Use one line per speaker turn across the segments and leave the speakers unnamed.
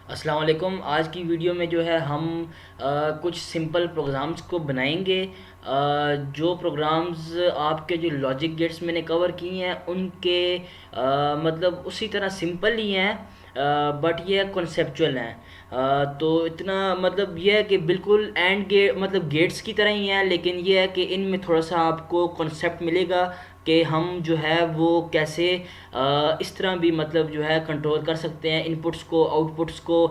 अस्सलाम वालेकुम। आज की वीडियो में जो है हम कुछ सिंपल प्रोग्राम्स को बनाएंगे। जो प्रोग्राम्स आपके जो लॉजिक गेट्स मैंने कवर किए हैं उनके मतलब उसी तरह सिंपल ही हैं, बट ये कॉन्सेप्चुअल हैं। तो इतना मतलब ये है कि बिल्कुल एंड गेट मतलब गेट्स की तरह ही हैं, लेकिन ये है कि इनमें थोड़ा सा आपको कॉन्सेप्ट मिलेगा कि हम जो है वो कैसे इस तरह भी मतलब जो है कंट्रोल कर सकते हैं इनपुट्स को आउटपुट्स को,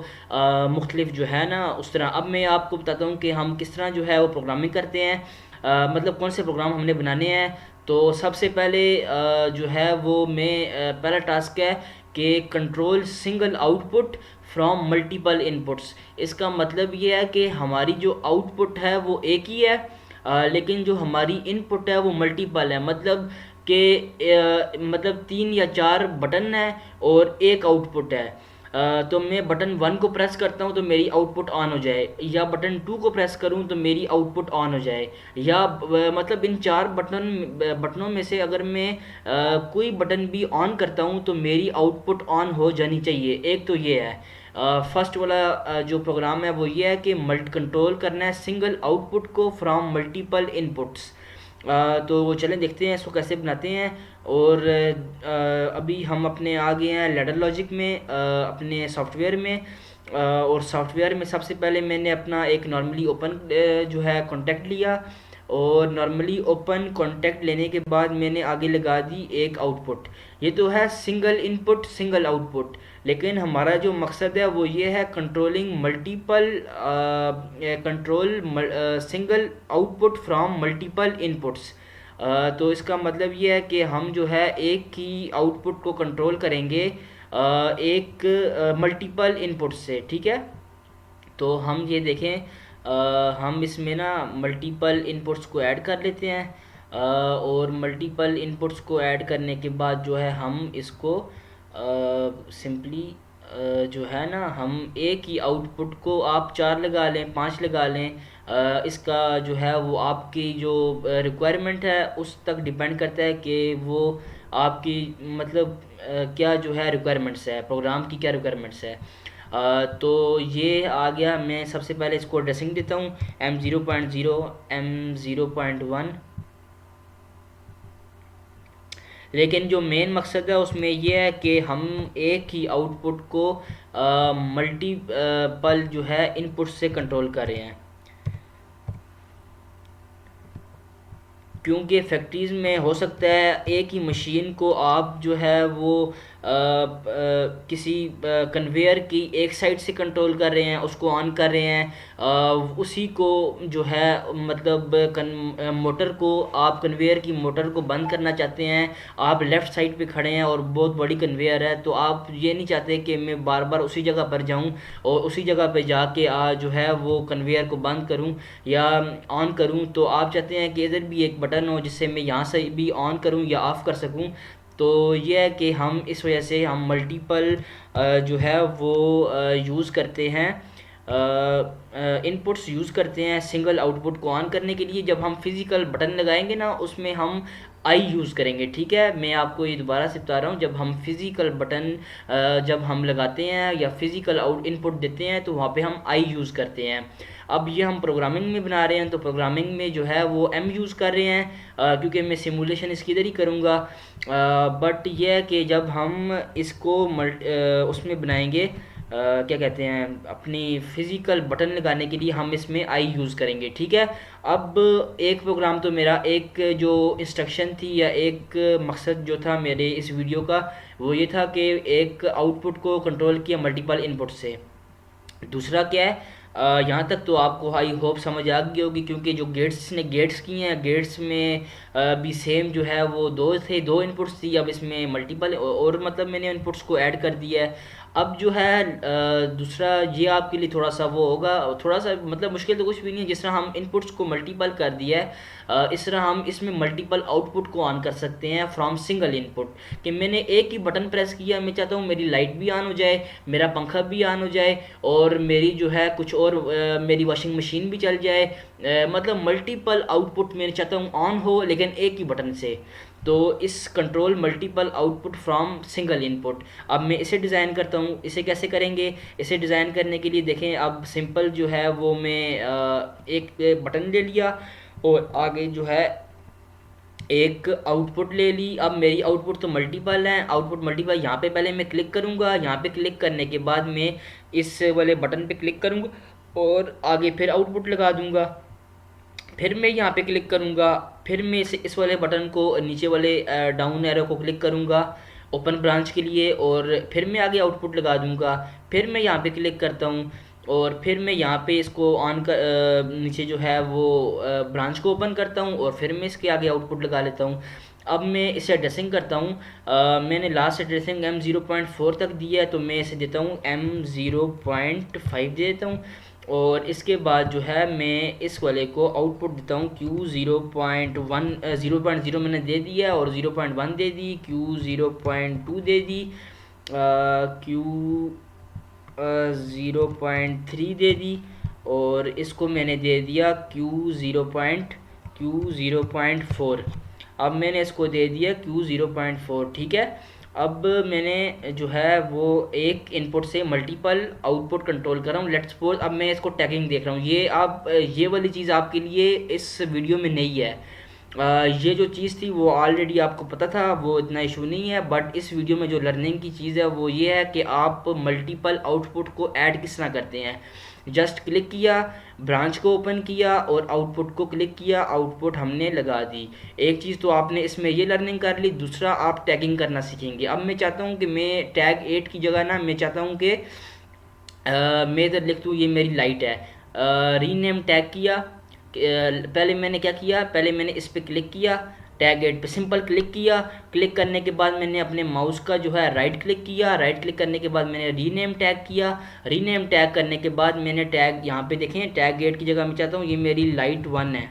मुख्तलिफ जो है ना उस तरह। अब मैं आपको बताता हूँ कि हम किस तरह जो है वो प्रोग्रामिंग करते हैं, मतलब कौन से प्रोग्राम हमने बनाने हैं। तो सबसे पहले जो है वो पहला टास्क है कि control single output from multiple inputs. इसका मतलब ये है कि हमारी जो आउटपुट है वो एक ही है, लेकिन जो हमारी इनपुट है वो मल्टीपल है। मतलब कि मतलब 3 या 4 बटन है और एक आउटपुट है। तो मैं बटन 1 को प्रेस करता हूँ तो मेरी आउटपुट ऑन हो जाए, या बटन 2 को प्रेस करूँ तो मेरी आउटपुट ऑन हो जाए, या मतलब इन 4 बटनों में से अगर मैं कोई बटन भी ऑन करता हूँ तो मेरी आउटपुट ऑन हो जानी चाहिए। एक तो ये है फर्स्ट वाला जो प्रोग्राम है वो ये है कि मल्टी कंट्रोल करना है सिंगल आउटपुट को फ्रॉम मल्टीपल इनपुट्स। तो चलें देखते हैं इसको कैसे बनाते हैं। और अभी हम अपने आ गए हैं लैडर लॉजिक में, अपने सॉफ्टवेयर में। और सॉफ्टवेयर में सबसे पहले मैंने अपना एक नॉर्मली ओपन जो है कॉन्टैक्ट लिया, और नॉर्मली ओपन कॉन्टैक्ट लेने के बाद मैंने आगे लगा दी एक आउटपुट। ये तो है सिंगल इनपुट सिंगल आउटपुट, लेकिन हमारा जो मकसद है वो ये है controlling multiple control single output from multiple inputs. तो इसका मतलब ये है कि हम जो है एक ही आउटपुट को कंट्रोल करेंगे एक मल्टीपल इनपुट से, ठीक है। तो हम ये देखें, हम इसमें ना मल्टीपल इनपुट्स को ऐड कर लेते हैं। और मल्टीपल इनपुट्स को ऐड करने के बाद जो है हम इसको सिंपली जो है ना हम एक ही आउटपुट को आप 4 लगा लें 5 लगा लें, इसका जो है वो आपकी जो रिक्वायरमेंट है उस तक डिपेंड करता है कि वो आपकी मतलब क्या जो है रिक्वायरमेंट्स है, प्रोग्राम की क्या रिक्वायरमेंट्स है। तो ये आ गया। मैं सबसे पहले इसको ड्रेसिंग देता हूँ M0.0 M0.1। लेकिन जो मेन मकसद है उसमें ये है कि हम एक ही आउटपुट को मल्टीपल जो है इनपुट से कंट्रोल कर रहे हैं। क्योंकि फैक्ट्रीज़ में हो सकता है एक ही मशीन को आप जो है वो किसी कन्वेयर की एक साइड से कंट्रोल कर रहे हैं, उसको ऑन कर रहे हैं। उसी को जो है मतलब मोटर को आप कन्वेयर की मोटर को बंद करना चाहते हैं। आप लेफ़्ट साइड पे खड़े हैं और बहुत बड़ी कन्वेयर है, तो आप ये नहीं चाहते कि मैं बार बार उसी जगह पर जाऊं और उसी जगह पे जाके जो है वो कन्वेयर को बंद करूं या ऑन करूं। तो आप चाहते हैं कि इधर भी एक बटन हो जिससे मैं यहाँ से भी ऑन करूं या ऑफ़ कर सकूं। तो ये है कि हम इस वजह से हम मल्टीपल जो है वो यूज़ करते हैं, इनपुट्स यूज़ करते हैं सिंगल आउटपुट को ऑन करने के लिए। जब हम फिज़िकल बटन लगाएंगे ना उसमें हम आई यूज़ करेंगे, ठीक है। मैं आपको ये दोबारा से बता रहा हूँ, जब हम फिज़िकल बटन जब हम लगाते हैं या फिज़िकल आउट इनपुट देते हैं तो वहाँ पे हम आई यूज़ करते हैं। अब ये हम प्रोग्रामिंग में बना रहे हैं तो प्रोग्रामिंग में जो है वो एम यूज़ कर रहे हैं, क्योंकि मैं सिमुलेशन इसकी इधर ही करूँगा। बट ये है कि जब हम इसको उसमें बनाएंगे, क्या कहते हैं, अपनी फिज़िकल बटन लगाने के लिए हम इसमें आई यूज़ करेंगे, ठीक है। अब एक प्रोग्राम तो मेरा एक जो इंस्ट्रक्शन थी या एक मकसद जो था मेरे इस वीडियो का वो ये था कि एक आउटपुट को कंट्रोल किया मल्टीपल इनपुट से। दूसरा क्या है, यहाँ तक तो आपको आई होप समझ आ गई होगी, क्योंकि जो गेट्स ने गेट्स किए हैं गेट्स में भी सेम जो है वो दो इनपुट्स थी। अब इसमें मल्टीपल और मतलब मैंने इनपुट्स को ऐड कर दिया है। अब जो है दूसरा ये आपके लिए थोड़ा सा वो होगा, थोड़ा सा मतलब मुश्किल तो कुछ भी नहीं है। जिस तरह हम इनपुट्स को मल्टीपल कर दिया है, इस तरह हम इसमें मल्टीपल आउटपुट को ऑन कर सकते हैं फ्रॉम सिंगल इनपुट। कि मैंने एक ही बटन प्रेस किया, मैं चाहता हूँ मेरी लाइट भी ऑन हो जाए, मेरा पंखा भी ऑन हो जाए और मेरी जो है कुछ और मेरी वॉशिंग मशीन भी चल जाए। मतलब मल्टीपल आउटपुट मैं चाहता हूँ ऑन हो लेकिन एक ही बटन से। तो इस control multiple output from single input. अब मैं इसे डिज़ाइन करता हूँ। इसे कैसे करेंगे? इसे डिज़ाइन करने के लिए देखें, अब सिंपल जो है वो मैं एक बटन ले लिया और आगे जो है एक आउटपुट ले ली। अब मेरी आउटपुट तो मल्टीपल है, आउटपुट मल्टीपल, यहाँ पे पहले मैं क्लिक करूँगा। यहाँ पे क्लिक करने के बाद मैं इस वाले बटन पे क्लिक करूँगा और आगे फिर आउटपुट लगा दूँगा। फिर मैं यहाँ पे क्लिक करूँगा, फिर मैं इस वाले बटन को, नीचे वाले डाउन एरो को क्लिक करूँगा ओपन ब्रांच के लिए, और फिर मैं आगे आउटपुट लगा दूँगा। फिर मैं यहाँ पे क्लिक करता हूँ और फिर मैं यहाँ पे इसको ऑन कर नीचे जो है वो ब्रांच को ओपन करता हूँ और फिर मैं इसके आगे आउटपुट लगा लेता हूँ। अब मैं इसे एड्रेसिंग करता हूँ। मैंने लास्ट एड्रेसिंग M0.4 तक दिया है, तो मैं इसे देता हूँ M0.5 दे देता हूँ। और इसके बाद जो है मैं इस वाले को आउटपुट देता हूँ Q0.1, 0.0 मैंने दे दिया और 0.1 दे दी, Q0.2 दे दी, Q 0.3 दे दी, और इसको मैंने दे दिया Q0.4। अब मैंने इसको दे दिया Q0.4, ठीक है। अब मैंने जो है वो एक इनपुट से मल्टीपल आउटपुट कंट्रोल कर रहा हूँ। लेट्स सपोज अब मैं इसको टैगिंग देख रहा हूँ। ये वाली चीज़ आपके लिए इस वीडियो में नहीं है। ये जो चीज़ थी वो ऑलरेडी आपको पता था, वो इतना इशू नहीं है। बट इस वीडियो में जो लर्निंग की चीज़ है वो ये है कि आप मल्टीपल आउटपुट को ऐड किस तरह करते हैं। जस्ट क्लिक किया, ब्रांच को ओपन किया और आउटपुट को क्लिक किया, आउटपुट हमने लगा दी। एक चीज़ तो आपने इसमें ये लर्निंग कर ली, दूसरा आप टैगिंग करना सीखेंगे। अब मैं चाहता हूँ कि मैं टैग 8 की जगह ना, मैं चाहता हूँ कि मैं इधर लिख दूँ ये मेरी लाइट है। रीनेम टैग किया। पहले मैंने क्या किया, पहले मैंने इस पर क्लिक किया, टैग 8 पे सिंपल क्लिक किया। क्लिक करने के बाद मैंने अपने माउस का जो है राइट क्लिक किया। राइट क्लिक करने के बाद मैंने रीनेम टैग किया। रीनेम टैग करने के बाद मैंने टैग यहाँ पे देखें, टैग 8 की जगह मैं चाहता हूँ ये मेरी लाइट 1 है।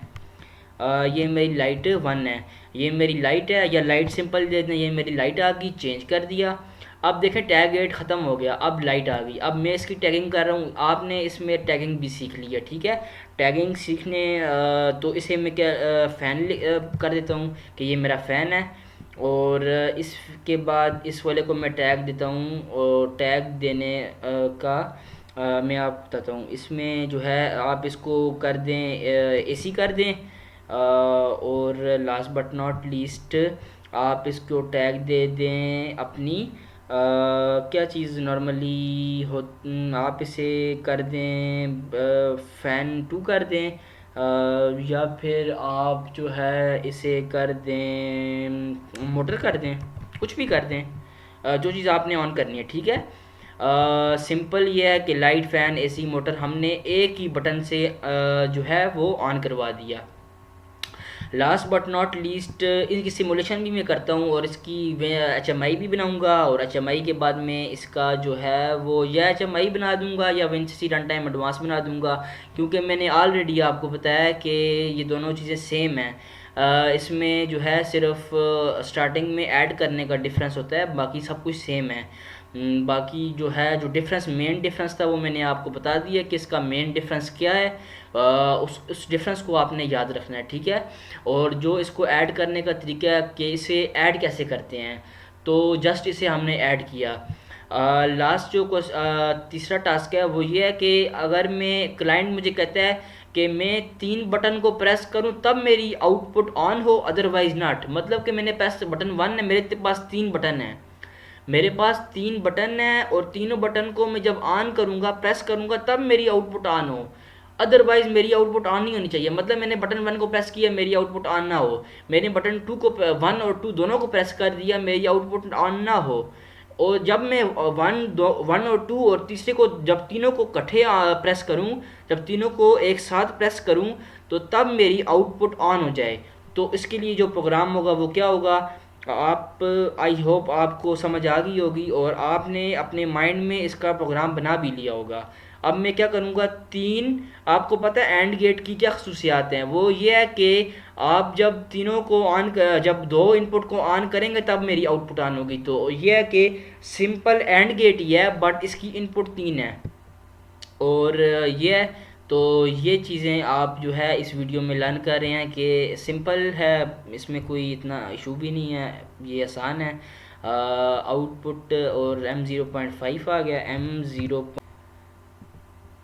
ये मेरी लाइट 1 है, ये मेरी लाइट है, या लाइट सिंपल दे दें, ये मेरी लाइट आ गई, चेंज कर दिया। अब देखें टैग 8 ख़त्म हो गया, अब लाइट आ गई। अब मैं इसकी टैगिंग कर रहा हूँ, आपने इसमें टैगिंग भी सीख ली है, ठीक है। टैगिंग सीखने तो इसे मैं क्या फ़ैन कर देता हूँ कि ये मेरा फ़ैन है। और इसके बाद इस वाले को मैं टैग देता हूँ, और टैग देने का मैं आप बताता हूँ। इसमें जो है आप इसको कर दें, एसी कर दें। और लास्ट बट नॉट लीस्ट आप इसको टैग दे दें अपनी क्या चीज़ नॉर्मली हो, आप इसे कर दें फ़ैन 2 कर दें, या फिर आप जो है इसे कर दें मोटर कर दें, कुछ भी कर दें, जो चीज़ आपने ऑन करनी है, ठीक है। सिंपल ये है कि लाइट, फ़ैन, एसी, मोटर हमने एक ही बटन से जो है वो ऑन करवा दिया। लास्ट बट नॉट लीस्ट इनकी सिमुलेशन भी मैं करता हूँ और इसकी HMI भी बनाऊँगा, और HMI के बाद में इसका जो है वो या HMI बना दूँगा या WinCC रन टाइम एडवांस बना दूँगा, क्योंकि मैंने ऑलरेडी आपको बताया कि ये दोनों चीज़ें सेम हैं। इसमें जो है सिर्फ स्टार्टिंग में ऐड करने का डिफरेंस होता है, बाकी सब कुछ सेम है। बाकी जो है जो डिफरेंस, मेन डिफरेंस था वो मैंने आपको बता दिया कि इसका मेन डिफरेंस क्या है। उस डिफरेंस को आपने याद रखना है, ठीक है। और जो इसको ऐड करने का तरीका है कि इसे ऐड कैसे करते हैं, तो जस्ट इसे हमने ऐड किया। लास्ट जो तीसरा टास्क है वो ये है कि अगर मैं क्लाइंट मुझे कहता है कि मैं 3 बटन को प्रेस करूं तब मेरी आउटपुट ऑन हो, अदरवाइज नॉट। मतलब कि मैंने प्रेस बटन 1 है, मेरे पास 3 बटन है, मेरे पास 3 बटन है और तीनों बटन को मैं जब ऑन करूंगा, प्रेस करूंगा, तब मेरी आउटपुट ऑन हो, अदरवाइज मेरी आउटपुट ऑन नहीं होनी चाहिए। मतलब मैंने बटन 1 को प्रेस किया, मेरी आउटपुट ऑन ना हो। मैंने बटन 2 को 1 और 2 दोनों को प्रेस कर दिया, मेरी आउटपुट ऑन ना हो। और जब मैं 1 और 2 और तीसरे को जब तीनों को इकट्ठे प्रेस करूं, जब तीनों को एक साथ प्रेस करूं, तो तब मेरी आउटपुट ऑन हो जाए। तो इसके लिए जो प्रोग्राम होगा वो क्या होगा, आप आई होप आपको समझ आ गई होगी और आपने अपने माइंड में इसका प्रोग्राम बना भी लिया होगा। अब मैं क्या करूँगा, 3 आपको पता है एंड गेट की क्या खसूसियात हैं, वो ये है कि आप जब तीनों को ऑन जब 2 इनपुट को ऑन करेंगे तब मेरी आउटपुट ऑन होगी। तो ये है कि सिंपल एंड गेट ही है बट इसकी इनपुट 3 है। और ये तो ये चीज़ें आप जो है इस वीडियो में लर्न कर रहे हैं कि सिंपल है, इसमें कोई इतना इशू भी नहीं है, ये आसान है। आउटपुट और M0.5 आ गया, M0।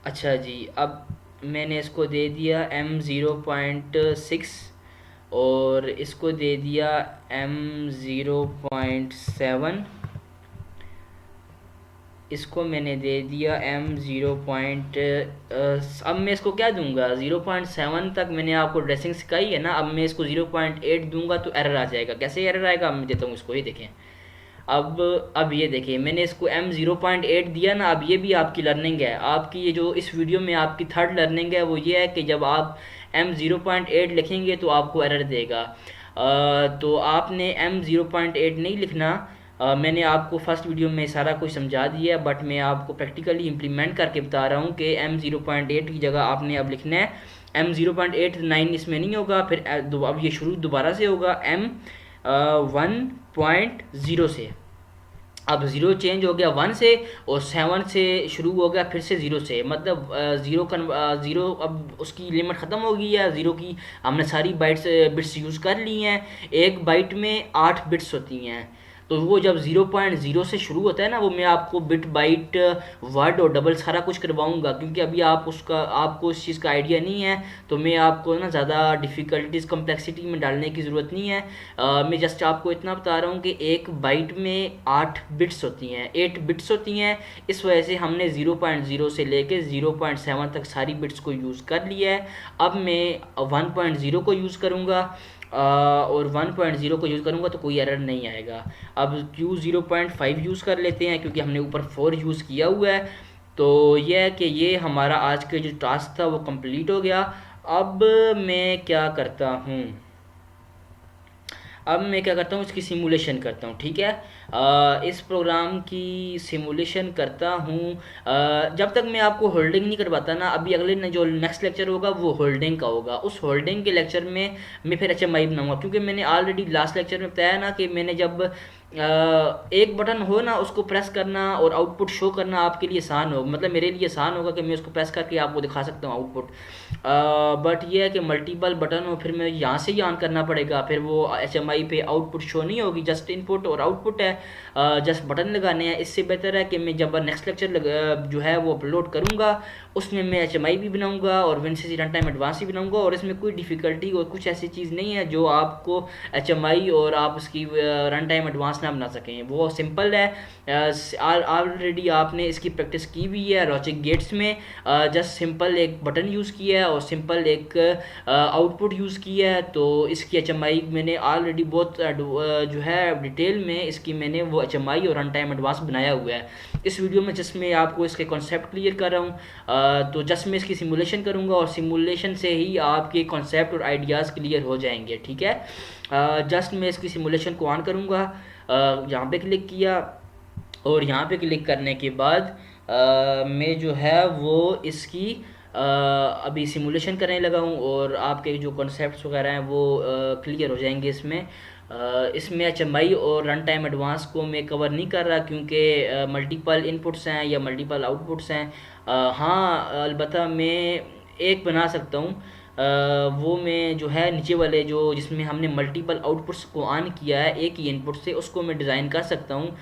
अच्छा जी, अब मैंने इसको दे दिया M0.6 और इसको दे दिया M0.7, इसको मैंने दे दिया M0 अब मैं इसको क्या दूंगा, 0.7 तक मैंने आपको ड्रेसिंग सिखाई है ना। अब मैं इसको 0.8 दूंगा तो एरर आ जाएगा। कैसे एरर आएगा, अब मैं देता हूँ इसको, ये देखें। अब ये देखिए, मैंने इसको M0.8 दिया ना। अब ये भी आपकी लर्निंग है, आपकी ये जो इस वीडियो में आपकी थर्ड लर्निंग है वो ये है कि जब आप M0.8 लिखेंगे तो आपको एरर देगा। तो आपने M0.8 नहीं लिखना। मैंने आपको फर्स्ट वीडियो में सारा कुछ समझा दिया है, बट मैं आपको प्रैक्टिकली इम्प्लीमेंट करके बता रहा हूँ कि M0.8 की जगह आपने अब लिखना है M0.89। इसमें नहीं होगा, फिर अब ये शुरू दोबारा से होगा M1.0 से। अब ज़ीरो चेंज हो गया 1 से, और 7 से शुरू हो गया फिर से ज़ीरो से, मतलब ज़ीरो अब उसकी लिमिट ख़त्म हो गई है ज़ीरो की। हमने सारी बिट्स यूज़ कर ली हैं। एक बाइट में 8 बिट्स होती हैं। तो वो जब 0.0 से शुरू होता है ना, वो मैं आपको बिट बाइट वर्ड और डबल सारा कुछ करवाऊंगा, क्योंकि अभी आपको उस चीज़ का आइडिया नहीं है। तो मैं आपको ना ज़्यादा डिफ़िकल्टीज कम्प्लेक्सिटी में डालने की ज़रूरत नहीं है। मैं जस्ट आपको इतना बता रहा हूँ कि एक बाइट में 8 बिट्स होती हैं, 8 बिट्स होती हैं। इस वजह से हमने 0.0 से लेके 0.7 तक सारी बिट्स को यूज़ कर लिया है। अब मैं 1.0 को यूज़ करूँगा, और 1.0 को यूज़ करूँगा तो कोई एरर नहीं आएगा। अब क्यू 0.5 यूज़ कर लेते हैं, क्योंकि हमने ऊपर 4 यूज़ किया हुआ है। तो यह है कि ये हमारा आज का जो टास्क था वो कंप्लीट हो गया। अब मैं क्या करता हूँ, अब मैं क्या करता हूँ, इसकी सिमुलेशन करता हूँ, ठीक है। इस प्रोग्राम की सिमुलेशन करता हूँ। जब तक मैं आपको होल्डिंग नहीं करवाता ना, अभी अगले जो नेक्स्ट लेक्चर होगा वो होल्डिंग का होगा। उस होल्डिंग के लेक्चर में मैं फिर HMI बनाऊंगा, क्योंकि मैंने ऑलरेडी लास्ट लेक्चर में बताया ना कि मैंने जब एक बटन हो ना, उसको प्रेस करना और आउटपुट शो करना आपके लिए आसान हो, मतलब मेरे लिए आसान होगा कि मैं उसको प्रेस करके आपको दिखा सकता हूँ आउटपुट। बट ये है कि मल्टीपल बटन हो, फिर मैं यहाँ से ही ऑन करना पड़ेगा, फिर वो HMI पे आउटपुट शो नहीं होगी, जस्ट इनपुट और आउटपुट है। जस्ट बटन लगाने हैं। इससे बेहतर है कि मैं जब नेक्स्ट लेक्चर जो है वो अपलोड करूँगा, उसमें मैं HMI भी बनाऊँगा और विनसीसी रन टाइम एडवांस भी बनाऊँगा, और इसमें कोई डिफ़िकल्टी और कुछ ऐसी चीज़ नहीं है जो आपको HMI और आप उसकी रन टाइम एडवांस ना बना सकें। वो सिंपल है। ऑलरेडी आपने इसकी प्रैक्टिस की हुई है लॉजिक गेट्स में। जस्ट सिंपल एक बटन यूज़ किया है और सिंपल एक आउटपुट यूज़ किया है। तो इसकी HMI मैंने ऑलरेडी बहुत जो है डिटेल में इसकी मैंने वो HMI और रन टाइम एडवांस बनाया हुआ है। इस वीडियो में जस्ट मैं आपको इसके कॉन्सेप्ट क्लियर कर रहा हूँ। तो जस्ट मैं इसकी सिमुलेशन करूँगा, और सिमुलेशन से ही आपके कॉन्सेप्ट और आइडियाज़ क्लियर हो जाएंगे, ठीक है। जस्ट मैं इसकी सिमुलेशन को ऑन करूँगा, यहाँ पे क्लिक किया, और यहाँ पे क्लिक करने के बाद मैं जो है वो इसकी अभी सिमुलेशन करने लगा हूँ, और आपके जो कॉन्सेप्ट्स वगैरह हैं वो क्लियर हो जाएंगे इसमें। इसमें HMI और रन टाइम एडवांस को मैं कवर नहीं कर रहा, क्योंकि मल्टीपल इनपुट्स हैं या मल्टीपल आउटपुट्स हैं। हाँ, अलबत्ता मैं एक बना सकता हूँ। वो मैं जो है नीचे वाले जो जिसमें हमने मल्टीपल आउटपुट्स को ऑन किया है एक ही इनपुट से, उसको मैं डिज़ाइन कर सकता हूँ।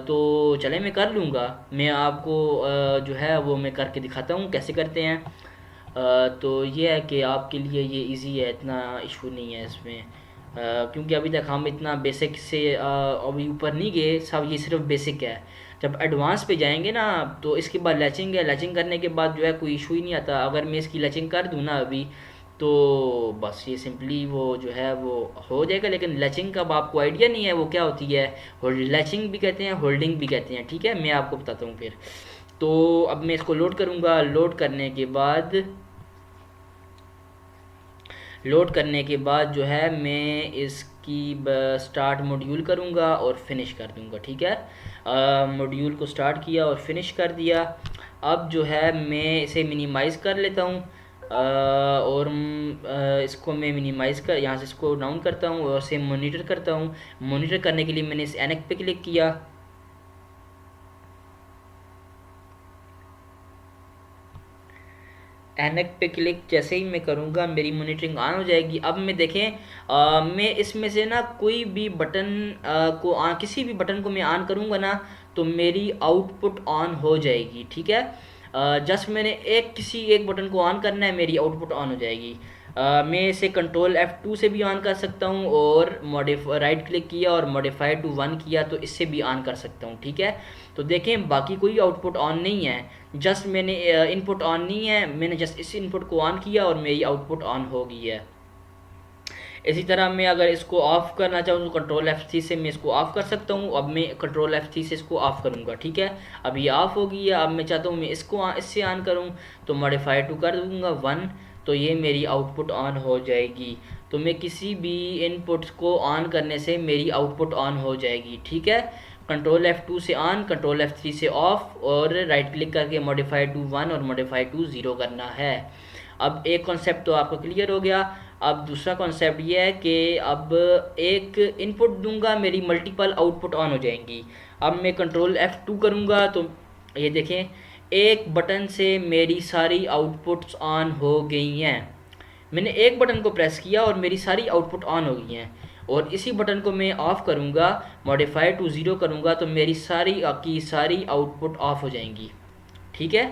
तो चले मैं कर लूँगा। मैं आपको जो है वो मैं करके दिखाता हूँ कैसे करते हैं। तो ये है कि आपके लिए ये इजी है, इतना इशू नहीं है इसमें। क्योंकि अभी तक हम इतना बेसिक से अभी ऊपर नहीं गए, सब ये सिर्फ बेसिक है। जब एडवांस पे जाएंगे ना, तो इसके बाद लैचिंग है। लैचिंग करने के बाद जो है कोई इशू ही नहीं आता। अगर मैं इसकी लैचिंग कर दूँ ना अभी, तो बस ये सिंपली वो जो है वो हो जाएगा। लेकिन लैचिंग का अब आपको आइडिया नहीं है वो क्या होती है। लैचिंग भी कहते हैं, होल्डिंग भी कहते हैं, ठीक है। मैं आपको बताता हूँ फिर। तो अब मैं इसको लोड करूँगा। लोड करने के बाद जो है मैं इसकी स्टार्ट मॉड्यूल करूँगा और फिनिश कर दूँगा, ठीक है। मॉड्यूल को स्टार्ट किया और फिनिश कर दिया। अब जो है मैं इसे मिनिमाइज़ कर लेता हूँ, और इसको मैं मिनिमाइज़ कर यहाँ से इसको डाउन करता हूँ और इसे मॉनिटर करता हूँ। मॉनिटर करने के लिए मैंने इस एनक पे क्लिक किया। एनक पे क्लिक जैसे ही मैं करूँगा मेरी मॉनिटरिंग ऑन हो जाएगी। अब मैं देखें मैं इसमें से ना कोई भी बटन किसी भी बटन को मैं ऑन करूँगा ना तो मेरी आउटपुट ऑन हो जाएगी। ठीक है, जस्ट मैंने किसी एक बटन को ऑन करना है, मेरी आउटपुट ऑन हो जाएगी। मैं इसे कंट्रोल F2 से भी ऑन कर सकता हूँ, और राइट क्लिक किया और मॉडिफाई टू 1 किया तो इससे भी ऑन कर सकता हूँ। ठीक है, तो देखें बाकी कोई आउटपुट ऑन नहीं है, जस्ट मैंने इनपुट ऑन नहीं है, मैंने जस्ट इस इनपुट को ऑन किया और मेरी आउटपुट ऑन हो गई है। इसी तरह मैं अगर इसको ऑफ़ करना चाहूँ तो कंट्रोल F3 से मैं इसको ऑफ़ कर सकता हूँ। अब मैं कंट्रोल F3 से इसको ऑफ़ करूँगा। ठीक है, अब ये ऑफ़ हो गई है। अब मैं चाहता हूँ मैं इसको इससे ऑन करूँ तो मॉडिफाई टू कर दूँगा 1, तो ये मेरी आउटपुट ऑन हो जाएगी। तो मैं किसी भी इनपुट को ऑन करने से मेरी आउटपुट ऑन हो जाएगी। ठीक है, कंट्रोल F2 से ऑन, कंट्रोल F3 से ऑफ़, और राइट क्लिक करके मॉडिफाई टू 1 और मॉडिफाई टू 0 करना है। अब एक कॉन्सेप्ट तो आपका क्लियर हो गया। अब दूसरा कॉन्सेप्ट ये है कि अब एक इनपुट दूंगा, मेरी मल्टीपल आउटपुट ऑन हो जाएंगी। अब मैं कंट्रोल F2 करूँगा तो ये देखें एक बटन से मेरी सारी आउटपुट्स ऑन हो गई हैं। मैंने एक बटन को प्रेस किया और मेरी सारी आउटपुट ऑन हो गई हैं। और इसी बटन को मैं ऑफ़ करूँगा, मॉडिफाई टू 0 करूँगा तो मेरी सारी की सारी आउटपुट ऑफ हो जाएंगी। ठीक है,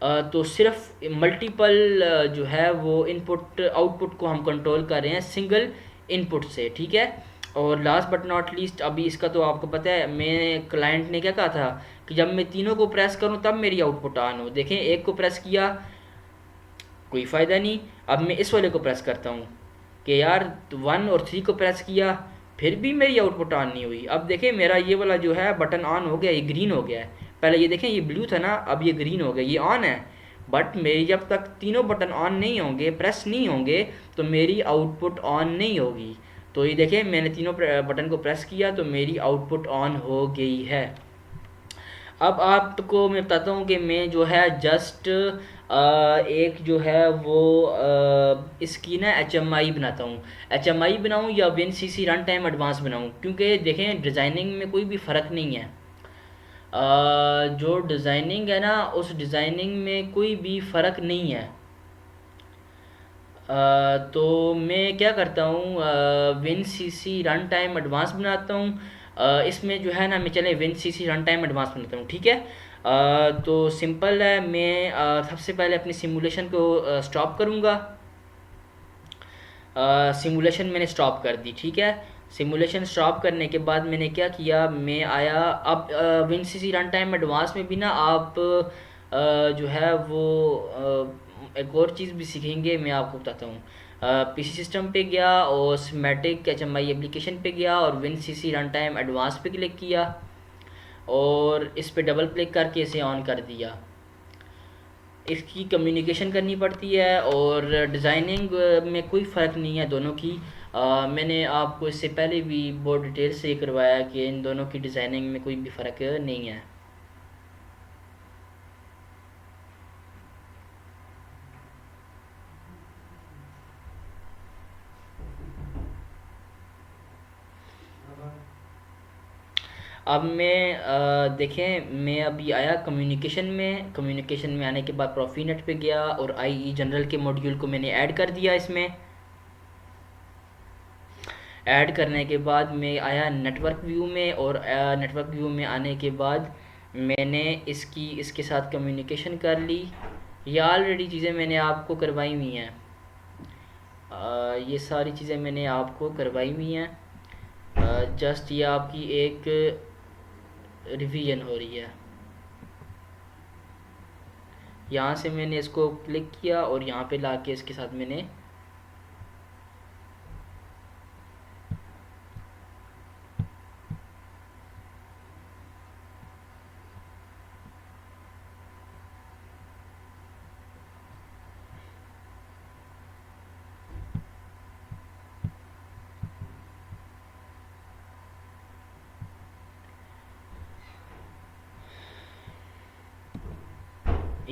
तो सिर्फ मल्टीपल जो है वो इनपुट आउटपुट को हम कंट्रोल कर रहे हैं सिंगल इनपुट से। ठीक है, और लास्ट बट नॉट लीस्ट, अभी इसका तो आपको पता है, मैं क्लाइंट ने क्या कहा था कि जब मैं तीनों को प्रेस करूं तब मेरी आउटपुट ऑन हो। देखें एक को प्रेस किया कोई फ़ायदा नहीं, अब मैं इस वाले को प्रेस करता हूँ कि यार 1 और 3 को प्रेस किया फिर भी मेरी आउटपुट ऑन नहीं हुई। अब देखें मेरा ये वाला जो है बटन ऑन हो गया, ये ग्रीन हो गया है। पहले ये देखें ये ब्लू था ना, अब ये ग्रीन हो गया, ये ऑन है। बट मेरी जब तक तीनों बटन ऑन नहीं होंगे, प्रेस नहीं होंगे, तो मेरी आउटपुट ऑन नहीं होगी। तो ये देखें मैंने तीनों बटन को प्रेस किया तो मेरी आउटपुट ऑन हो गई है। अब आपको मैं बताता हूँ कि मैं जो है जस्ट एक जो है वो इसकी ना HMI बनाता हूँ। HMI बनाऊँ या WinCC रन टाइम एडवांस बनाऊँ, क्योंकि देखें डिज़ाइनिंग में कोई भी फ़र्क नहीं है। जो डिज़ाइनिंग है ना उस डिज़ाइनिंग में कोई भी फ़र्क नहीं है। तो मैं क्या करता हूँ WinCC रन टाइम एडवांस बनाता हूँ। इसमें जो है ना मैं चले WinCC रन टाइम एडवांस बनाता हूँ। ठीक है, तो सिंपल है, मैं सबसे पहले अपनी सिमुलेशन को स्टॉप करूँगा। सिमुलेशन मैंने स्टॉप कर दी। ठीक है, सिमुलेशन स्टॉप करने के बाद मैंने क्या किया, मैं आया अब WinCC रन टाइम एडवांस में भी ना आप जो है वो एक और चीज़ भी सीखेंगे, मैं आपको बताता हूँ। PC सिस्टम पे गया और सिमेटिक HMI एप्लीकेशन पे गया और WinCC रन टाइम एडवांस पे क्लिक किया और इस पे डबल क्लिक करके इसे ऑन कर दिया। इसकी कम्युनिकेशन करनी पड़ती है और डिज़ाइनिंग में कोई फ़र्क नहीं है दोनों की। मैंने आपको इससे पहले भी बहुत डिटेल से करवाया कि इन दोनों की डिज़ाइनिंग में कोई भी फ़र्क नहीं है। अब मैं देखें मैं अभी आया कम्युनिकेशन में आने के बाद प्रोफीनेट पे गया और IE जनरल के मॉड्यूल को मैंने ऐड कर दिया। इसमें ऐड करने के बाद मैं आया नेटवर्क व्यू में, और नेटवर्क व्यू में आने के बाद मैंने इसके साथ कम्युनिकेशन कर ली। ये ऑलरेडी चीज़ें मैंने आपको करवाई हुई हैं, ये सारी चीज़ें मैंने आपको करवाई हुई हैं। जस्ट ये आपकी एक रिवीजन हो रही है। यहाँ से मैंने इसको क्लिक किया और यहाँ पे लाके इसके साथ मैंने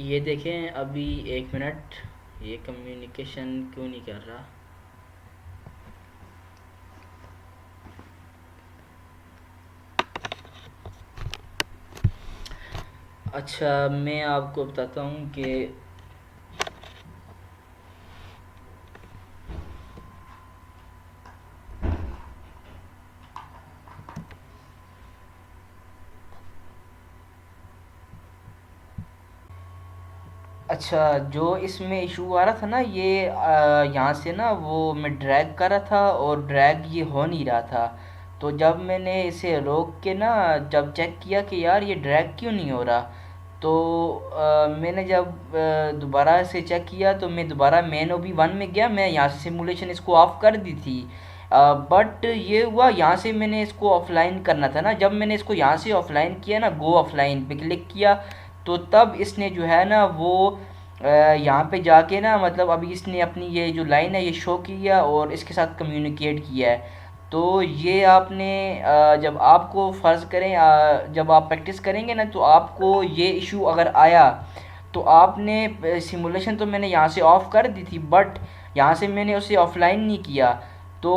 ये देखें अभी 1 मिनट, ये कम्युनिकेशन क्यों नहीं कर रहा। अच्छा मैं आपको बताता हूँ कि अच्छा, जो इसमें इशू आ रहा था ना, ये यहाँ से ना वो मैं ड्रैग कर रहा था और ड्रैग ये हो नहीं रहा था। तो जब मैंने इसे रोक के ना, जब चेक किया कि यार ये ड्रैग क्यों नहीं हो रहा, तो मैंने जब दोबारा से चेक किया, तो मैं दोबारा मेन ओबी वन में गया, मैं यहाँ से सिमुलेशन इसको ऑफ कर दी थी। बट ये हुआ, यहाँ से मैंने इसको ऑफलाइन करना था ना, जब मैंने इसको यहाँ से ऑफलाइन किया ना, गो ऑफलाइन पे क्लिक किया, तो तब इसने जो है ना वो यहाँ पे जाके ना, मतलब अभी इसने अपनी ये जो लाइन है ये शो किया और इसके साथ कम्युनिकेट किया है। तो ये आपने जब आपको फ़र्ज़ करें, जब आप प्रैक्टिस करेंगे ना, तो आपको ये इशू अगर आया, तो आपने सिमुलेशन तो मैंने यहाँ से ऑफ़ कर दी थी, बट यहाँ से मैंने उसे ऑफ़लाइन नहीं किया। तो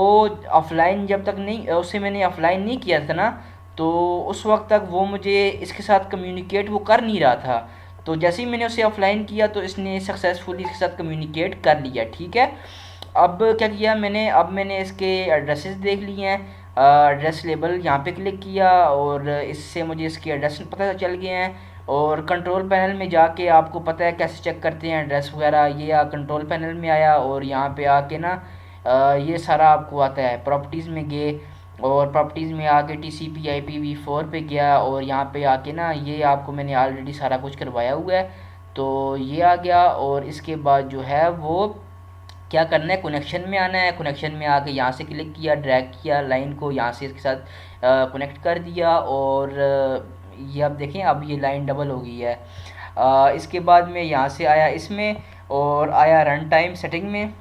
ऑफ़लाइन जब तक नहीं, उसे मैंने ऑफ़लाइन नहीं किया था ना, तो उस वक्त तक वो मुझे इसके साथ कम्युनिकेट वो कर नहीं रहा था। तो जैसे ही मैंने उसे ऑफ़लाइन किया, तो इसने सक्सेसफुली इसके साथ कम्युनिकेट कर लिया, ठीक है। अब क्या किया मैंने, अब मैंने इसके एड्रेसेस देख लिए हैं, एड्रेस लेबल यहाँ पे क्लिक किया और इससे मुझे इसके एड्रेस पता चल गए हैं। और कंट्रोल पैनल में जाके आपको पता है कैसे चेक करते हैं एड्रेस वगैरह, ये कंट्रोल पैनल में आया और यहाँ पे आके ना ये सारा आपको आता है। प्रॉपर्टीज़ में गए और प्रॉपर्टीज़ में आके TCP/IPv4 पे गया और यहाँ पे आके ना ये आपको मैंने ऑलरेडी सारा कुछ करवाया हुआ है, तो ये आ गया। और इसके बाद जो है वो क्या करना है, कनेक्शन में आना है। कनेक्शन में आके यहाँ से क्लिक किया, ड्रैग किया लाइन को, यहाँ से इसके साथ कनेक्ट कर दिया और ये अब देखें, अब ये लाइन डबल हो गई है। इसके बाद में यहाँ से आया इसमें और आया रन टाइम सेटिंग में।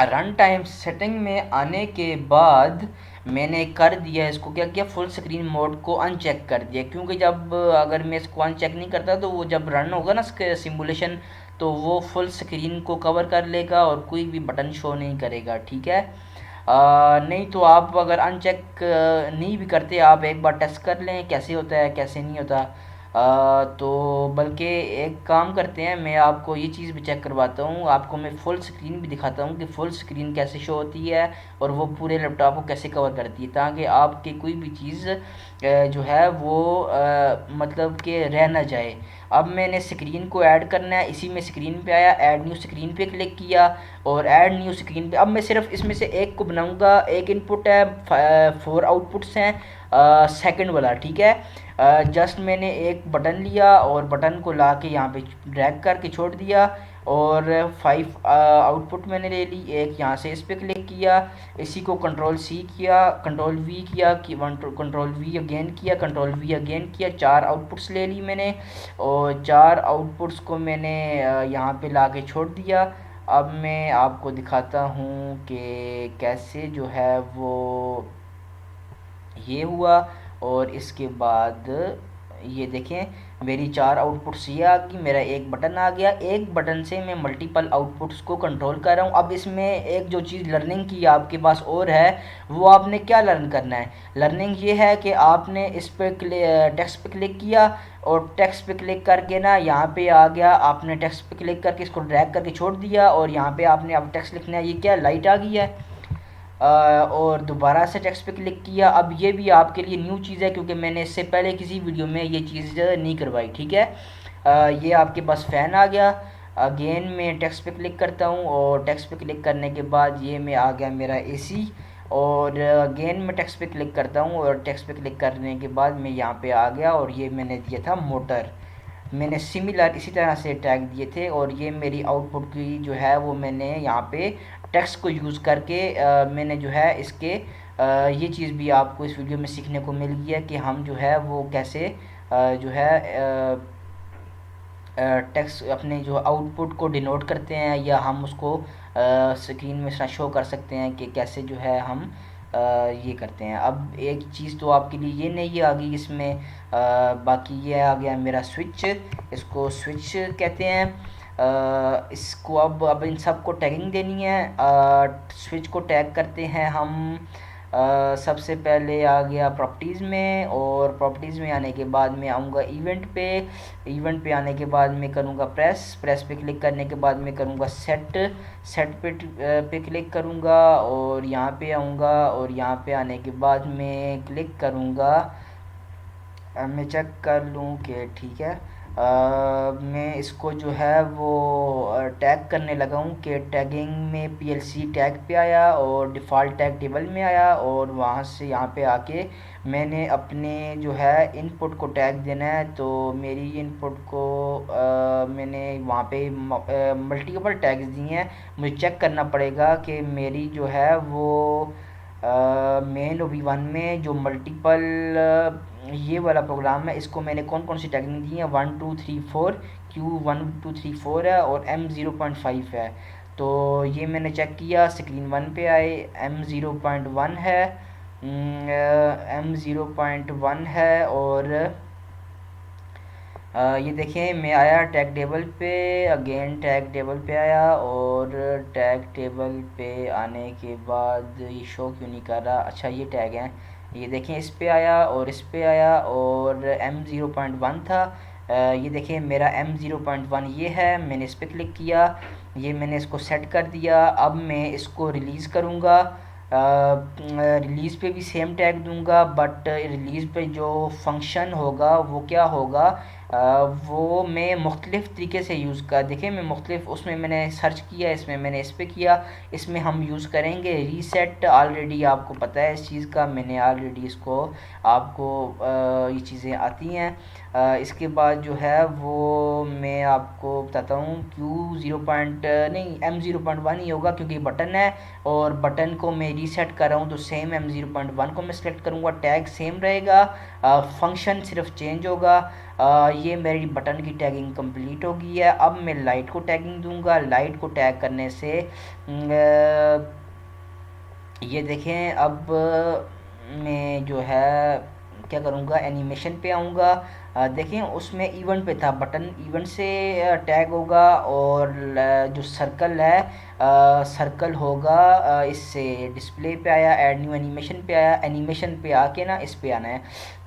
रन टाइम सेटिंग में आने के बाद मैंने कर दिया इसको, क्या किया, फुल स्क्रीन मोड को अनचेक कर दिया, क्योंकि जब अगर मैं इसको अनचेक नहीं करता, तो वो जब रन होगा ना सिमुलेशन, तो वो फुल स्क्रीन को कवर कर लेगा और कोई भी बटन शो नहीं करेगा, ठीक है। नहीं तो आप अगर अनचेक नहीं भी करते, आप एक बार टेस्ट कर लें कैसे होता है कैसे नहीं होता। तो बल्कि एक काम करते हैं, मैं आपको ये चीज़ भी चेक करवाता हूँ, आपको मैं फुल स्क्रीन भी दिखाता हूँ कि फुल स्क्रीन कैसे शो होती है और वो पूरे लैपटॉप को कैसे कवर करती है, ताकि आपकी कोई भी चीज़ जो है वो मतलब कि रह ना जाए। अब मैंने स्क्रीन को ऐड करना है, इसी में स्क्रीन पे आया, ऐड न्यू स्क्रीन पे क्लिक किया और ऐड न्यू स्क्रीन पे अब मैं सिर्फ इसमें से एक को बनाऊंगा। एक इनपुट है, 4 आउटपुट्स हैं, सेकंड वाला, ठीक है। जस्ट मैंने एक बटन लिया और बटन को ला के यहाँ पे ड्रैग करके छोड़ दिया और 5 आउटपुट मैंने ले ली। एक यहाँ से इस पर क्लिक किया, इसी को कंट्रोल-C किया, कंट्रोल-V किया, कि कंट्रोल-V अगेन किया, कंट्रोल-V अगेन किया, 4 आउटपुट्स ले ली मैंने और 4 आउटपुट्स को मैंने यहाँ पे ला के छोड़ दिया। अब मैं आपको दिखाता हूँ कि कैसे जो है वो ये हुआ। और इसके बाद ये देखें, मेरी 4 आउटपुट्स ये आ गई, मेरा एक बटन आ गया, एक बटन से मैं मल्टीपल आउटपुट्स को कंट्रोल कर रहा हूँ। अब इसमें एक जो चीज़ लर्निंग की आपके पास और है, वो आपने क्या लर्न करना है। लर्निंग ये है कि आपने इस पर टेक्स्ट पे क्लिक किया और टेक्स्ट पे क्लिक करके ना यहाँ पे आ गया, आपने टेक्स्ट पे क्लिक करके इसको ड्रैग करके छोड़ दिया और यहाँ पे आपने अब टेक्स्ट लिखना है, ये क्या लाइट आ गई है। और दोबारा से टेक्स्ट पे क्लिक किया। अब ये भी आपके लिए न्यू चीज़ है, क्योंकि मैंने इससे पहले किसी वीडियो में ये चीज़ नहीं करवाई, ठीक है। ये आपके पास फ़ैन आ गया। अगेन मैं टेक्स्ट पे क्लिक करता हूँ और टेक्स्ट पे क्लिक करने के बाद ये में आ गया मेरा AC। और अगेन मैं टेक्स्ट पे क्लिक करता हूँ और टेक्स्ट पे क्लिक करने के बाद मैं यहाँ पे आ गया और ये मैंने दिया था मोटर। मैंने सिमिलर इसी तरह से टैग दिए थे और ये मेरी आउटपुट की जो है वो मैंने यहाँ पे टेक्स्ट को यूज़ करके मैंने जो है इसके ये चीज़ भी आपको इस वीडियो में सीखने को मिल गई है कि हम जो है वो कैसे जो है टेक्स्ट अपने जो आउटपुट को डिनोट करते हैं, या हम उसको स्क्रीन में शो कर सकते हैं कि कैसे जो है हम ये करते हैं। अब एक चीज़ तो आपके लिए ये नहीं आ गई इसमें, बाकी ये आ गया मेरा स्विच, इसको स्विच कहते हैं। इसको अब इन सब को टैगिंग देनी है। स्विच को टैग करते हैं हम। सबसे पहले आ गया प्रॉपर्टीज़ में और प्रॉपर्टीज़ में आने के बाद मैं आऊँगा इवेंट पे। इवेंट पे आने के बाद मैं करूँगा प्रेस पे क्लिक करने के बाद मैं करूँगा सेट पे क्लिक करूँगा और यहाँ पे आऊँगा और यहाँ पे आने के बाद मैं क्लिक करूँगा। मैं चेक कर लूँ कि ठीक है। मैं इसको जो है वो टैग करने लगा हूँ कि टैगिंग में पीएलसी टैग पे आया और डिफ़ॉल्ट टैग टेबल में आया, और वहाँ से यहाँ पे आके मैंने अपने जो है इनपुट को टैग देना है। तो मेरी इनपुट को मैंने वहाँ पे मल्टीपल टैग्स दिए हैं। मुझे चेक करना पड़ेगा कि मेरी जो है वो मेन वी1 में जो मल्टीपल ये वाला प्रोग्राम है, इसको मैंने कौन कौन सी टैगिंग दी है, 1 2 3 4, Q1 2 3 4 है और M0.5 है। तो ये मैंने चेक किया, स्क्रीन 1 पे आए M0.1 है, M0.1 है। और ये देखें मैं आया टैग टेबल पे, अगेन टैग टेबल पे आया, और टैग टेबल पे आने के बाद ये शो क्यों नहीं कर रहा, अच्छा ये टैग है, ये देखें इस पे आया और इस पे आया, और M0.1 था। ये देखें मेरा M0.1 ये है, मैंने इस पे क्लिक किया, ये मैंने इसको सेट कर दिया। अब मैं इसको रिलीज़ करूँगा, रिलीज़ पे भी सेम टैग दूंगा, बट रिलीज़ पे जो फंक्शन होगा वो क्या होगा, वो मैं मुख्तलिफ़ तरीके से यूज़ कर, देखिए मैं मुख्तलिफ़ उसमें मैंने सर्च किया, इसमें मैंने इस पे किया, इसमें हम यूज़ करेंगे रीसेट। ऑलरेडी आपको पता है इस चीज़ का, मैंने ऑलरेडी इसको आपको ये चीज़ें आती हैं। इसके बाद जो है वो मैं आपको बताता हूँ, Q0 पॉइंट नहीं M0.1 ही होगा क्योंकि बटन है, और बटन को मैं रीसेट कर रहा हूँ तो सेम M0.1 को मैं सेलेक्ट करूँगा, टैग सेम रहेगा, फंक्शन सिर्फ चेंज होगा। ये मेरी बटन की टैगिंग कंप्लीट हो गई है। अब मैं लाइट को टैगिंग दूंगा, लाइट को टैग करने से ये देखें अब मैं जो है क्या करूँगा, एनिमेशन पे आऊँगा। देखें उसमें इवेंट पे था, बटन इवेंट से टैग होगा, और जो सर्कल है सर्कल होगा इससे डिस्प्ले पे आया, ऐड न्यू एनिमेशन पे आया, एनिमेशन पे आके ना इस पे आना है।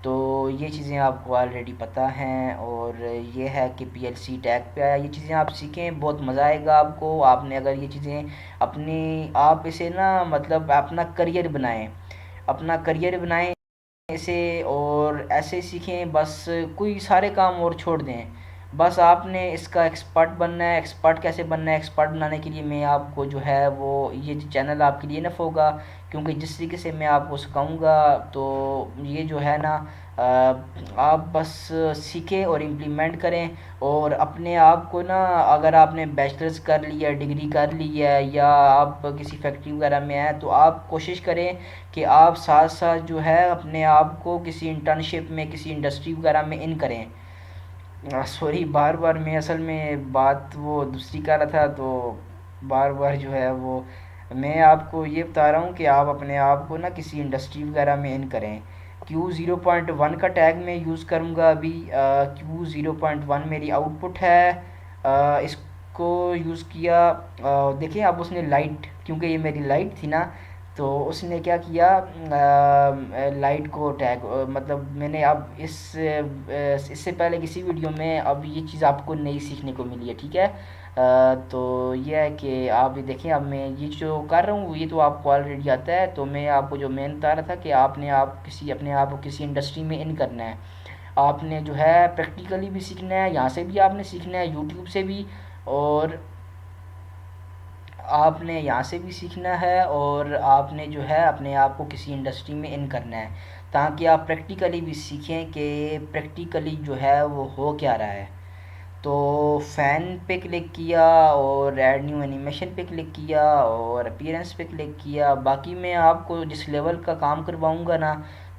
तो ये चीज़ें आपको ऑलरेडी पता हैं, और ये है कि पीएलसी टैग पे आया। ये चीज़ें आप सीखें, बहुत मज़ा आएगा आपको। आपने अगर ये चीज़ें अपनी आप इसे ना मतलब अपना करियर बनाएं, अपना करियर बनाएं इसे, और ऐसे सीखें, बस कोई सारे काम और छोड़ दें, बस आपने इसका एक्सपर्ट बनना है। एक्सपर्ट कैसे बनना है, एक्सपर्ट बनाने के लिए मैं आपको जो है वो ये चैनल आपके लिए इनफ होगा, क्योंकि जिस तरीके से मैं आपको सिखाऊंगा तो ये जो है ना आप बस सीखें और इम्प्लीमेंट करें, और अपने आप को ना, अगर आपने बैचलर्स कर लिया, डिग्री कर ली है, या आप किसी फैक्ट्री वगैरह में हैं, तो आप कोशिश करें कि आप साथ साथ जो है अपने आप को किसी इंटर्नशिप में, किसी इंडस्ट्री वगैरह में इन करें। सॉरी, बार बार मैं असल में बात वो दूसरी कर रहा था, तो बार बार जो है वो मैं आपको ये बता रहा हूँ कि आप अपने आप को ना किसी इंडस्ट्री वगैरह में इन करें। Q0.1 का टैग मैं यूज़ करूँगा अभी। Q0.1 मेरी आउटपुट है, इसको यूज़ किया। देखिए अब उसने लाइट, क्योंकि ये मेरी लाइट थी ना, तो उसने क्या किया, लाइट को टैग मतलब मैंने अब इससे पहले किसी वीडियो में अब ये चीज़ आपको नई सीखने को मिली है, ठीक है। तो ये है कि आप ये देखें, अब मैं ये जो कर रहा हूँ ये तो आपको ऑलरेडी आता है। तो मैं आपको जो मेन बता रहा था कि आपने आप किसी अपने आप को किसी इंडस्ट्री में इन करना है, आपने जो है प्रैक्टिकली भी सीखना है, यहाँ से भी आपने सीखना है, यूट्यूब से भी, और आपने यहाँ से भी सीखना है, और आपने जो है अपने आप को किसी इंडस्ट्री में इन करना है, ताकि आप प्रैक्टिकली भी सीखें कि प्रैक्टिकली जो है वो हो क्या रहा है। तो फ़ैन पे क्लिक किया, और ऐड न्यू एनिमेशन पे क्लिक किया, और अपीयरेंस पे क्लिक किया। बाकी मैं आपको जिस लेवल का काम करवाऊँगा ना,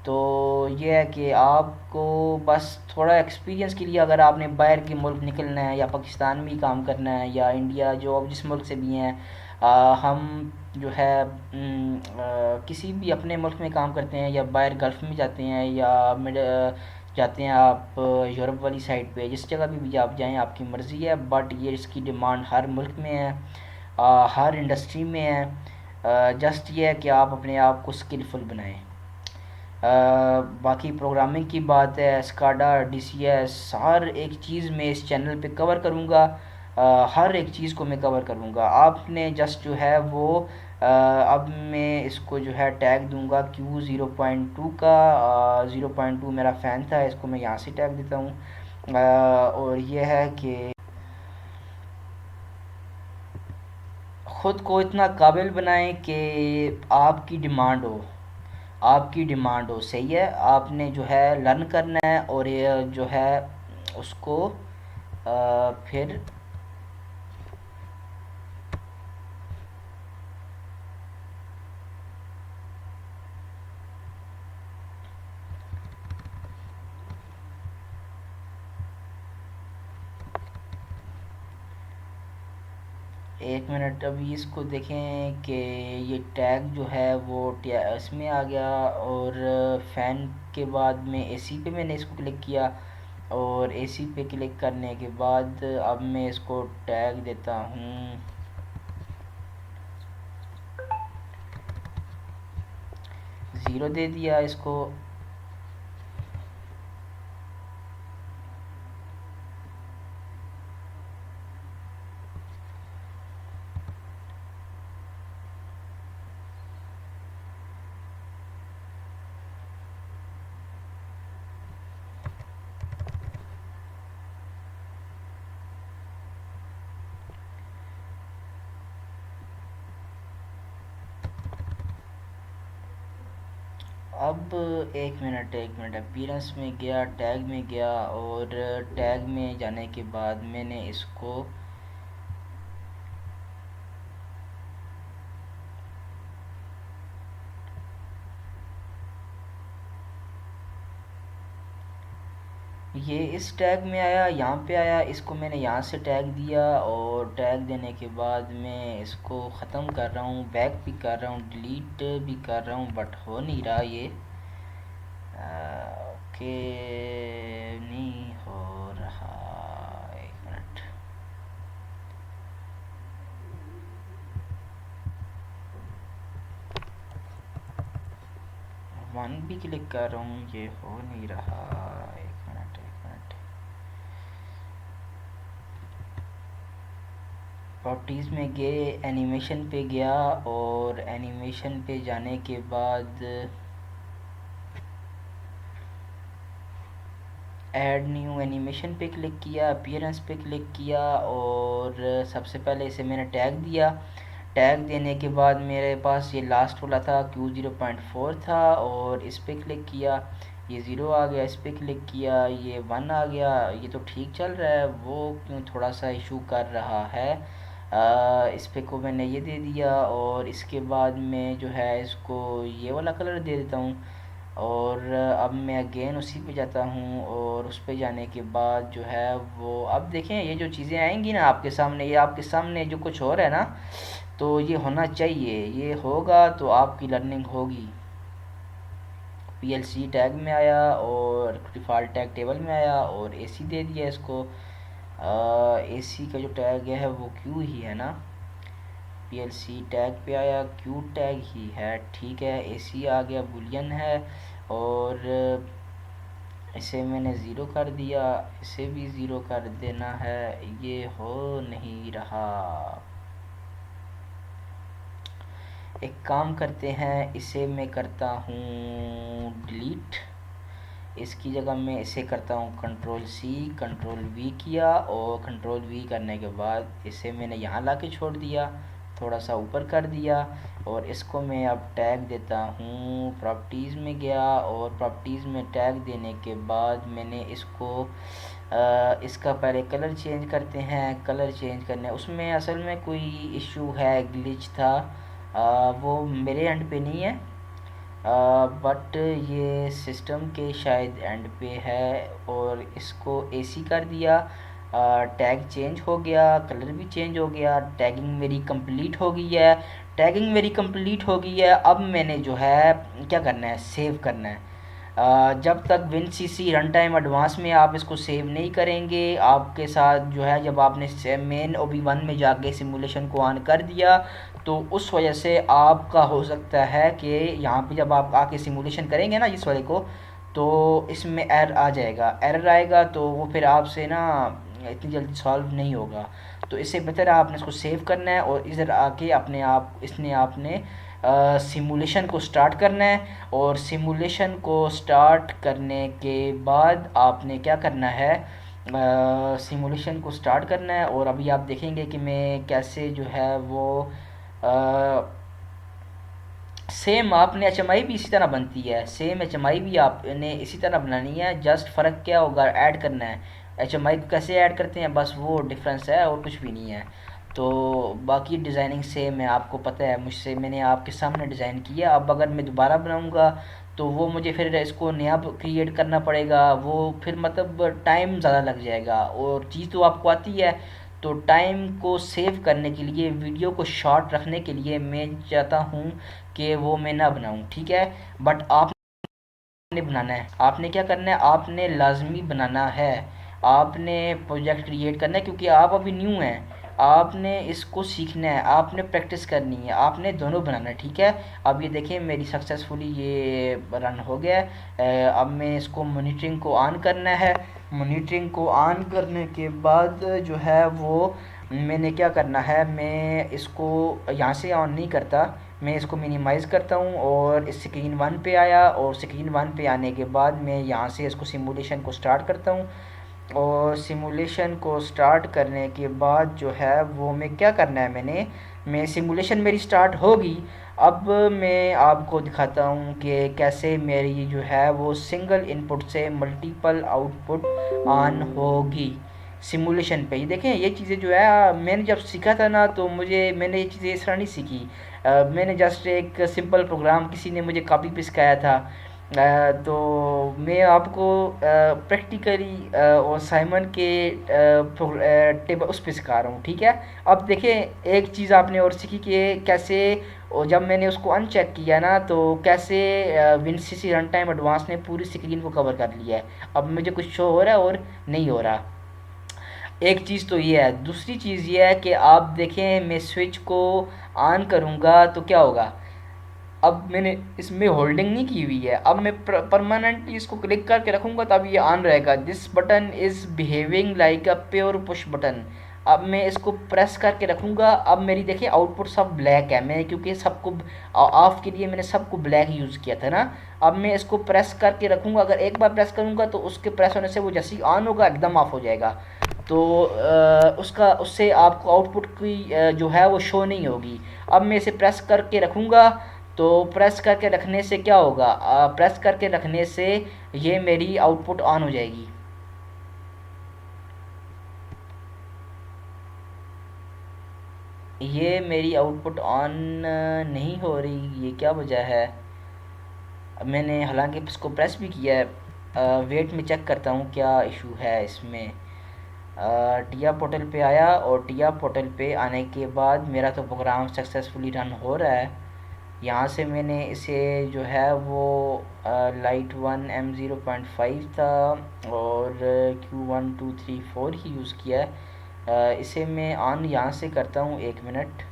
तो ये है कि आपको बस थोड़ा एक्सपीरियंस के लिए, अगर आपने बाहर के मुल्क निकलना है, या पाकिस्तान में ही काम करना है, या इंडिया, जो आप जिस मुल्क से भी हैं, हम जो है किसी भी अपने मुल्क में काम करते हैं, या बाहर गल्फ़ में जाते हैं, या मिड जाते हैं आप यूरोप वाली साइड पे, जिस जगह भी आप जाएं आपकी मर्ज़ी है, बट ये इसकी डिमांड हर मुल्क में है, हर इंडस्ट्री में है। जस्ट ये है कि आप अपने आप को स्किलफुल बनाएं। बाकी प्रोग्रामिंग की बात है, स्काडा, DCS, हर एक चीज़ मैं इस चैनल पे कवर करूँगा। हर एक चीज़ को मैं कवर करूँगा। आपने जस्ट जो है वो अब मैं इसको जो है टैग दूंगा Q0.2 का। 0.2 मेरा फ़ैन था, इसको मैं यहाँ से टैग देता हूँ। और ये है कि ख़ुद को इतना काबिल बनाएं कि आपकी डिमांड हो। सही है, आपने जो है लर्न करना है और ये जो है उसको फिर 1 मिनट अभी इसको देखें कि ये टैग जो है वो इसमें आ गया। और फ़ैन के बाद में एसी पे मैंने इसको क्लिक किया और एसी पे क्लिक करने के बाद अब मैं इसको टैग देता हूँ 0 दे दिया इसको। अब 1 मिनट अपीयरेंस में गया, टैग में गया और टैग में जाने के बाद मैंने इसको ये इस टैग में आया, यहाँ पे आया, इसको मैंने यहाँ से टैग दिया और टैग देने के बाद मैं इसको ख़त्म कर रहा हूँ, बैक भी कर रहा हूँ, डिलीट भी कर रहा हूँ, बट हो नहीं रहा ये। ओके, नहीं हो रहा। 1 मिनट, वन भी क्लिक कर रहा हूँ, ये हो नहीं रहा। 1 मिनट प्रॉपर्टीज़ में गए, एनिमेशन पे गया और एनिमेशन पे जाने के बाद ऐड न्यू एनिमेशन पे क्लिक किया, अपीयरेंस पे क्लिक किया और सबसे पहले इसे मैंने टैग दिया। टैग देने के बाद मेरे पास ये लास्ट वाला था Q0.4 था और इस पे क्लिक किया, ये 0 आ गया। इस पे क्लिक किया, ये 1 आ गया। ये तो ठीक चल रहा है, वो क्यों थोड़ा सा इशू कर रहा है। इस पे को मैंने ये दे दिया और इसके बाद में जो है इसको ये वाला कलर दे देता हूँ। और अब मैं अगेन उसी पे जाता हूँ और उस पे जाने के बाद जो है वो अब देखें ये जो चीज़ें आएंगी ना आपके सामने, ये आपके सामने जो कुछ हो रहा है ना, तो ये होना चाहिए, ये होगा तो आपकी लर्निंग होगी। पीएलसी टैग में आया और डिफ़ॉल्ट टैग टेबल में आया और एसी दे दिया इसको। एसी का जो टैग है वो क्यू ही है ना, पीएलसी टैग पे आया, क्यू टैग ही है, ठीक है। एसी आ गया, बुलियन है और इसे मैंने ज़ीरो कर दिया, इसे भी ज़ीरो कर देना है, ये हो नहीं रहा। एक काम करते हैं, इसे मैं करता हूँ डिलीट, इसकी जगह मैं इसे करता हूँ कंट्रोल-C, कंट्रोल-V किया और कंट्रोल-V करने के बाद इसे मैंने यहाँ ला के छोड़ दिया, थोड़ा सा ऊपर कर दिया और इसको मैं अब टैग देता हूँ। प्रॉपर्टीज़ में गया और प्रॉपर्टीज़ में टैग देने के बाद मैंने इसको इसका पहले कलर चेंज करते हैं। कलर चेंज करने उसमें असल में कोई इशू है, ग्लिच था, वो मेरे एंड पे नहीं है, बट ये सिस्टम के शायद एंड पे है। और इसको एसी कर दिया, टैग चेंज हो गया, कलर भी चेंज हो गया, टैगिंग मेरी कंप्लीट हो गई है। टैगिंग मेरी कंप्लीट हो गई है, अब मैंने जो है क्या करना है, सेव करना है। जब तक WinCC रन टाइम एडवांस में आप इसको सेव नहीं करेंगे, आपके साथ जो है जब आपने मेन OB1 में जाके सिमुलेशन को ऑन कर दिया तो उस वजह से आपका हो सकता है कि यहाँ पे जब आप आके सिमुलेशन करेंगे ना इस वाले को, तो इसमें एरर आ जाएगा। एरर आएगा तो वो फिर आपसे ना इतनी जल्दी सॉल्व नहीं होगा। तो इससे बेहतर है आपने इसको सेव करना है और इधर आके अपने आप इसने आपने सिमुलेशन को स्टार्ट करना है। और सिमुलेशन को स्टार्ट करने के बाद आपने क्या करना है, सिमुलेशन को स्टार्ट करना है। और अभी आप देखेंगे कि मैं कैसे जो है वो सेम आपने एचएमआई भी इसी तरह बनती है, सेम एचएमआई भी आपने इसी तरह बनानी है। जस्ट फ़र्क क्या होगा, ऐड करना है। एचएमआई को कैसे ऐड करते हैं, बस वो डिफरेंस है और कुछ भी नहीं है। तो बाकी डिज़ाइनिंग सेम है, आपको पता है, मुझसे मैंने आपके सामने डिज़ाइन किया। अब अगर मैं दोबारा बनाऊंगा तो वो मुझे फिर इसको नया क्रिएट करना पड़ेगा, वो फिर मतलब टाइम ज़्यादा लग जाएगा। और चीज़ तो आपको आती है, तो टाइम को सेव करने के लिए, वीडियो को शॉर्ट रखने के लिए मैं चाहता हूँ कि वो मैं ना बनाऊँ, ठीक है। बट आपने बनाना है, आपने क्या करना है, आपने लाजमी बनाना है, आपने प्रोजेक्ट क्रिएट करना है, क्योंकि आप अभी न्यू हैं। आपने इसको सीखना है, आपने प्रैक्टिस करनी है, आपने दोनों बनाना है, ठीक है। अब ये देखें मेरी सक्सेसफुली ये रन हो गया है। अब मैं इसको मॉनिटरिंग को ऑन करना है। मॉनिटरिंग को ऑन करने के बाद जो है वो मैंने क्या करना है, मैं इसको यहाँ से ऑन नहीं करता, मैं इसको मिनिमाइज़ करता हूँ और स्क्रीन वन पे आया। और स्क्रीन वन पे आने के बाद मैं यहाँ से इसको सिमुलेशन को स्टार्ट करता हूँ। और सिमुलेशन को स्टार्ट करने के बाद जो है वो मैं क्या करना है, मैं सिमुलेशन मेरी स्टार्ट होगी। अब मैं आपको दिखाता हूँ कि कैसे मेरी जो है वो सिंगल इनपुट से मल्टीपल आउटपुट ऑन होगी सिमुलेशन पे। ये देखें, ये चीज़ें जो है मैंने जब सीखा था ना, तो मैंने ये चीज़ें इस तरह नहीं सीखी। मैंने जस्ट एक सिंपल प्रोग्राम किसी ने मुझे कॉपी पे सिखाया था। तो मैं आपको प्रैक्टिकली और साइमन के टेबल उस पे सिखा रहा हूँ, ठीक है। अब देखें, एक चीज़ आपने और सीखी कि कैसे, और जब मैंने उसको अनचेक किया ना, तो कैसे विनसीसी रन टाइम एडवांस ने पूरी स्क्रीन को कवर कर लिया है। अब मुझे कुछ शो हो रहा है और नहीं हो रहा। एक चीज़ तो ये है। दूसरी चीज़ ये है कि आप देखें, मैं स्विच को ऑन करूँगा तो क्या होगा। अब मैंने इसमें होल्डिंग नहीं की हुई है, अब मैं परमानेंटली इसको क्लिक करके रखूँगा तब ये ऑन रहेगा। This button is behaving like a pure push button. अब मैं इसको प्रेस करके रखूँगा, अब मेरी देखिए आउटपुट सब ब्लैक है। मैं क्योंकि सबको ऑफ के लिए मैंने सबको ब्लैक यूज़ किया था ना। अब मैं इसको प्रेस करके रखूँगा, अगर एक बार प्रेस करूँगा तो उसके प्रेस होने से वो जैसे ही ऑन होगा एकदम ऑफ हो जाएगा। तो उससे आपको आउटपुट की जो है वो शो नहीं होगी। अब मैं इसे प्रेस करके रखूँगा, तो प्रेस करके रखने से क्या होगा, प्रेस करके रखने से ये मेरी आउटपुट ऑन हो जाएगी। ये मेरी आउटपुट ऑन नहीं हो रही, ये क्या वजह है। मैंने हालांकि इसको प्रेस भी किया है। वेट में चेक करता हूँ क्या इशू है इसमें। टिया पोर्टल पे आया, और टिया पोर्टल पे आने के बाद मेरा तो प्रोग्राम सक्सेसफुली रन हो रहा है। यहाँ से मैंने इसे जो है वो लाइट वन M0.5 था और Q1234 ही यूज़ किया है। इसे मैं ऑन यहाँ से करता हूँ, 1 मिनट।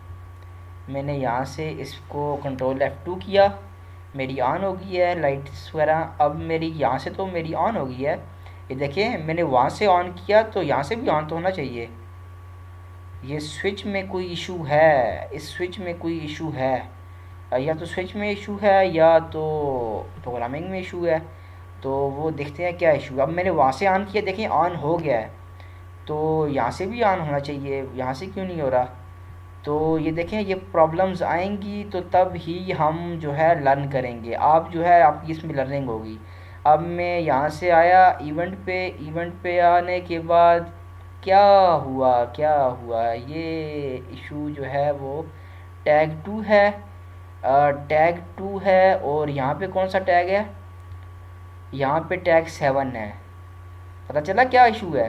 मैंने यहाँ से इसको कंट्रोल F2 किया, मेरी ऑन हो गई है लाइट्स वगैरह। अब मेरी यहाँ से तो मेरी ऑन हो गई है। ये देखिए, मैंने वहाँ से ऑन किया तो यहाँ से भी ऑन तो होना चाहिए। ये स्विच में कोई इशू है, इस स्विच में कोई इशू है। या तो स्विच में इशू है या तो प्रोग्रामिंग में इशू है। तो वो देखते हैं क्या इशू। अब मैंने वहाँ से ऑन किया, देखें ऑन हो गया है, तो यहाँ से भी ऑन होना चाहिए, यहाँ से क्यों नहीं हो रहा। तो ये देखें, ये प्रॉब्लम्स आएंगी तो तब ही हम जो है लर्न करेंगे। आप जो है आपकी इसमें लर्निंग होगी। अब मैं यहाँ से आया इवेंट पे आने के बाद क्या हुआ ये इशू जो है वो टैग टू है। टैग टू है, और यहाँ पे कौन सा टैग है, यहाँ पे टैग 7 है। पता चला क्या इशू है,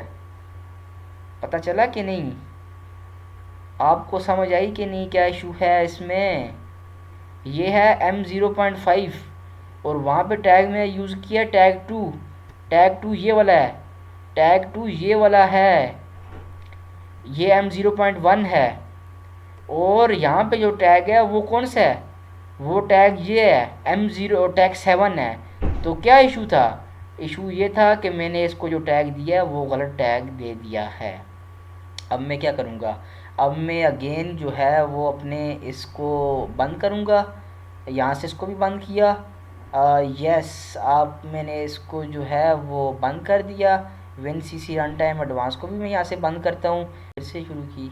पता चला कि नहीं, आपको समझ आई कि नहीं क्या इशू है इसमें। ये है M0.5, और वहाँ पे टैग में यूज़ किया टैग टू ये वाला है, टैग टू ये वाला है, ये M0.1 है। और यहाँ पे जो टैग है वो कौन सा है, वो टैग ये है टैग 7 है। तो क्या इशू था, इशू ये था कि मैंने इसको जो टैग दिया वो गलत टैग दे दिया है। अब मैं क्या करूँगा, अब मैं अगेन जो है वो अपने इसको बंद करूँगा। यहाँ से इसको भी बंद किया। यस, अब मैंने इसको जो है वो बंद कर दिया। विन सी सी रन टाइम एडवांस को भी मैं यहाँ से बंद करता हूँ, फिर से शुरू की।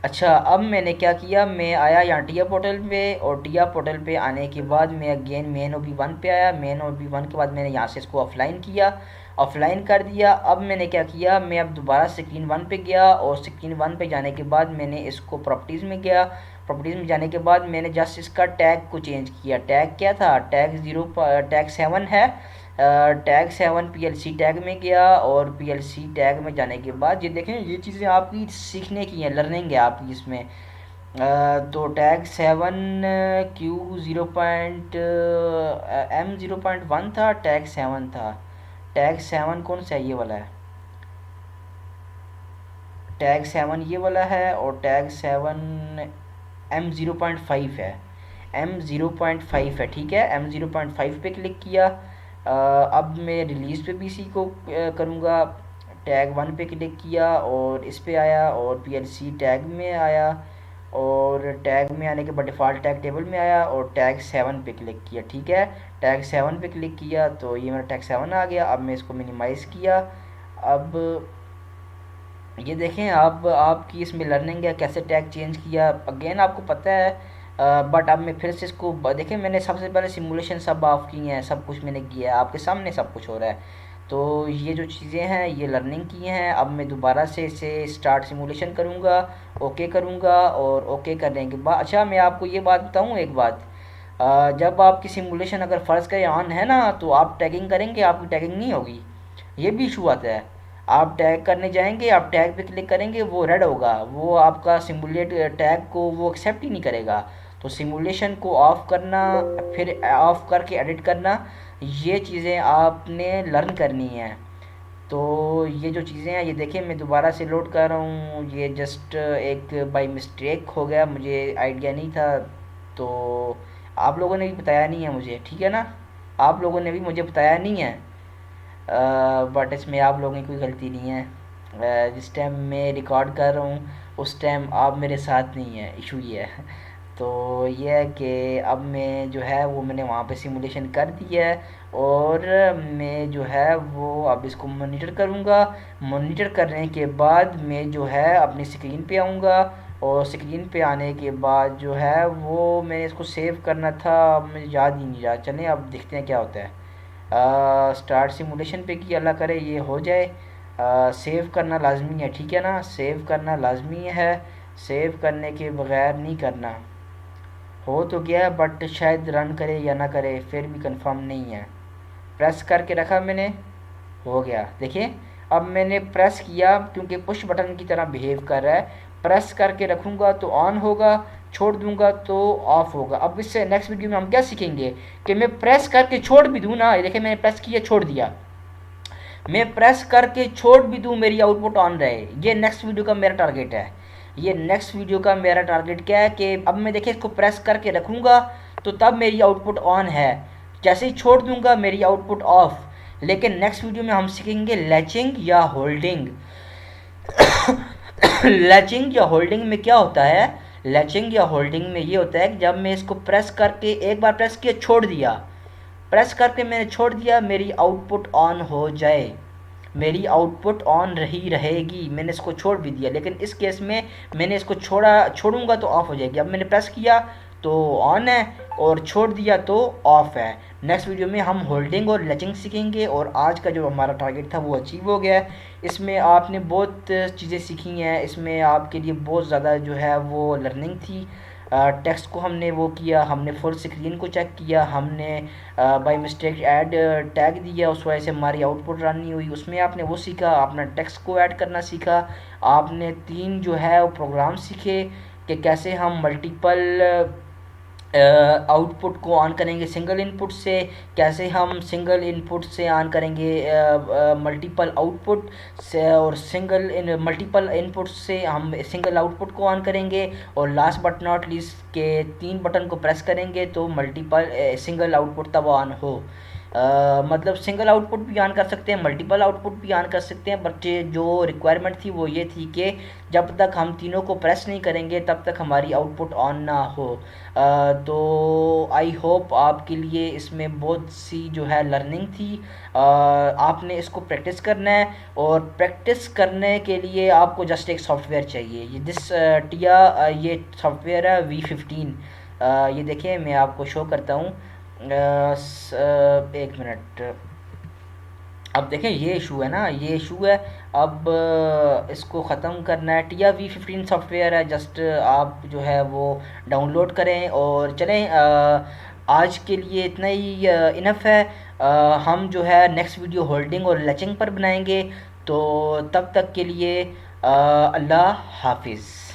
अच्छा, अब मैंने क्या किया, मैं आया यहाँ टिया पोर्टल पे, और टिया पोर्टल पे आने के बाद मैं again main O B one पे आया। मेन ओ बी वन के बाद मैंने यहाँ से इसको ऑफलाइन किया, ऑफलाइन कर दिया। अब मैंने क्या किया, मैं अब दोबारा स्क्रीन वन पे गया, और स्क्रीन वन पे जाने के बाद मैंने इसको प्रॉपर्टीज़ में गया। प्रॉपर्टीज़ में जाने के बाद मैंने जस्ट इसका टैग को चेंज किया। टैग क्या था, टैग 7 है। टैग 7 पीएलसी टैग में गया, और पीएलसी टैग में जाने के बाद ये देखें, ये चीज़ें आपकी सीखने की हैं, लर्निंग है आपकी इसमें। तो टैग 7 क्यू 0.M 0.1 था, टैग 7 था। टैग 7 कौन सा है, ये वाला है। टैग 7 ये वाला है, और टैग 7 M 0.5 है। M 0.5 है, ठीक है। M 0.5 पे क्लिक किया। अब मैं रिलीज़ पे पीसी को करूँगा। टैग 1 पे क्लिक किया, और इस पे आया, और पीएलसी टैग में आया, और टैग में आने के बाद डिफ़ॉल्ट टैग टेबल में आया, और टैग 7 पे क्लिक किया, ठीक है। टैग 7 पे क्लिक किया तो ये मेरा टैग 7 आ गया। अब मैं इसको मिनिमाइज़ किया। अब ये देखें, आप आपकी इसमें लर्निंग है, कैसे टैग चेंज किया अगेन आपको पता है। बट अब मैं फिर से इसको देखें, मैंने सबसे पहले सिमुलेशन सब ऑफ की हैं, सब कुछ मैंने किया है, आपके सामने सब कुछ हो रहा है। तो ये जो चीज़ें हैं ये लर्निंग की हैं। अब मैं दोबारा से इसे स्टार्ट सिमुलेशन करूँगा, ओके करूँगा, और ओके करने के बाद अच्छा मैं आपको ये बात बताऊँ, एक बात। जब आपकी सिमुलेशन अगर फ़र्ज़ करें ऑन है ना, तो आप टैगिंग करेंगे, आपकी टैगिंग नहीं होगी, ये भी इशू आता है। आप टैग करने जाएंगे, आप टैग पे क्लिक करेंगे, वो रेड होगा, वो आपका सिमुलेट टैग को वो एक्सेप्ट ही नहीं करेगा। तो सिमुलेशन को ऑफ़ करना, फिर ऑफ़ करके एडिट करना, ये चीज़ें आपने लर्न करनी हैं। तो ये जो चीज़ें हैं, ये देखिए मैं दोबारा से लोड कर रहा हूँ, ये जस्ट एक बाय मिस्टेक हो गया, मुझे आइडिया नहीं था। तो आप लोगों ने भी बताया नहीं है मुझे, ठीक है ना, आप लोगों ने भी मुझे बताया नहीं है। बट इसमें आप लोगों की कोई गलती नहीं है। जिस टाइम मैं रिकॉर्ड कर रहा हूँ उस टाइम आप मेरे साथ नहीं है, इशू ये है। तो ये है कि अब मैं जो है वो मैंने वहाँ पे सिमुलेशन कर दिया है, और मैं जो है वो अब इसको मॉनिटर करूँगा। मॉनिटर करने के बाद मैं जो है अपनी स्क्रीन पे आऊँगा, और स्क्रीन पे आने के बाद जो है वो मैंने इसको सेव करना था, अब मुझे याद ही नहीं रहा। चलें अब देखते हैं क्या होता है। स्टार्ट सिमुलेशन पे कि अल्लाह करे ये हो जाए। सेव करना लाजमी है, ठीक है ना, सेव करना लाजमी है, सेव करने के बगैर नहीं करना। हो तो गया, बट शायद रन करे या ना करे फिर भी कंफर्म नहीं है। प्रेस करके रखा मैंने, हो गया। देखिए अब मैंने प्रेस किया, क्योंकि पुश बटन की तरह बिहेव कर रहा है। प्रेस करके रखूँगा तो ऑन होगा, छोड़ दूंगा तो ऑफ होगा। अब इससे नेक्स्ट वीडियो में हम क्या सीखेंगे कि मैं प्रेस करके छोड़ भी दूँ ना, देखिए मैंने प्रेस किया छोड़ दिया, मैं प्रेस करके छोड़ भी दूँ मेरी आउटपुट ऑन रहे। ये नेक्स्ट वीडियो का मेरा टारगेट है। ये नेक्स्ट वीडियो का मेरा टारगेट क्या है कि अब मैं देखिए इसको प्रेस करके रखूँगा तो तब मेरी आउटपुट ऑन है, जैसे ही छोड़ दूंगा मेरी आउटपुट ऑफ। लेकिन नेक्स्ट वीडियो में हम सीखेंगे लैचिंग या होल्डिंग। लैचिंग या होल्डिंग में क्या होता है, लैचिंग या होल्डिंग में ये होता है कि जब मैं इसको प्रेस करके एक बार प्रेस किया छोड़ दिया, प्रेस करके मैंने छोड़ दिया, मेरी आउटपुट ऑन हो जाए, मेरी आउटपुट ऑन रही रहेगी। मैंने इसको छोड़ भी दिया, लेकिन इस केस में मैंने इसको छोड़ूंगा तो ऑफ हो जाएगी। अब मैंने प्रेस किया तो ऑन है, और छोड़ दिया तो ऑफ है। नेक्स्ट वीडियो में हम होल्डिंग और लैचिंग सीखेंगे, और आज का जो हमारा टारगेट था वो अचीव हो गया है। इसमें आपने बहुत चीज़ें सीखी हैं, इसमें आपके लिए बहुत ज़्यादा जो है वो लर्निंग थी। टेक्स्ट को हमने वो किया, हमने फुल स्क्रीन को चेक किया, हमने बाय मिस्टेक ऐड टैग दिया, उस वजह से हमारी आउटपुट रन नहीं हुई। उसमें आपने वो सीखा, आपने टेक्स्ट को ऐड करना सीखा। आपने 3 जो है वो प्रोग्राम सीखे कि कैसे हम मल्टीपल आउटपुट को ऑन करेंगे सिंगल इनपुट से, कैसे हम सिंगल इनपुट से ऑन करेंगे मल्टीपल आउटपुट से, और मल्टीपल इनपुट से हम सिंगल आउटपुट को ऑन करेंगे। और लास्ट बट नॉट लीस्ट के 3 बटन को प्रेस करेंगे तो मल्टीपल सिंगल आउटपुट तब ऑन हो। मतलब सिंगल आउटपुट भी ऑन कर सकते हैं, मल्टीपल आउटपुट भी ऑन कर सकते हैं, बट जो रिक्वायरमेंट थी वो ये थी कि जब तक हम तीनों को प्रेस नहीं करेंगे तब तक हमारी आउटपुट ऑन ना हो। तो आई होप आपके लिए इसमें बहुत सी जो है लर्निंग थी। आपने इसको प्रैक्टिस करना है, और प्रैक्टिस करने के लिए आपको जस्ट एक सॉफ्टवेयर चाहिए। ये दिस टिया ये सॉफ्टवेयर है V15। ये देखिए मैं आपको शो करता हूँ। एक मिनट। अब देखें ये इशू है ना, ये इशू है। अब इसको ख़त्म करना है। टिया V15 सॉफ्टवेयर है, जस्ट आप जो है वो डाउनलोड करें और चलें। आज के लिए इतना ही इनफ है। हम जो है नेक्स्ट वीडियो होल्डिंग और लैचिंग पर बनाएंगे। तो तब तक के लिए अल्लाह हाफिज़।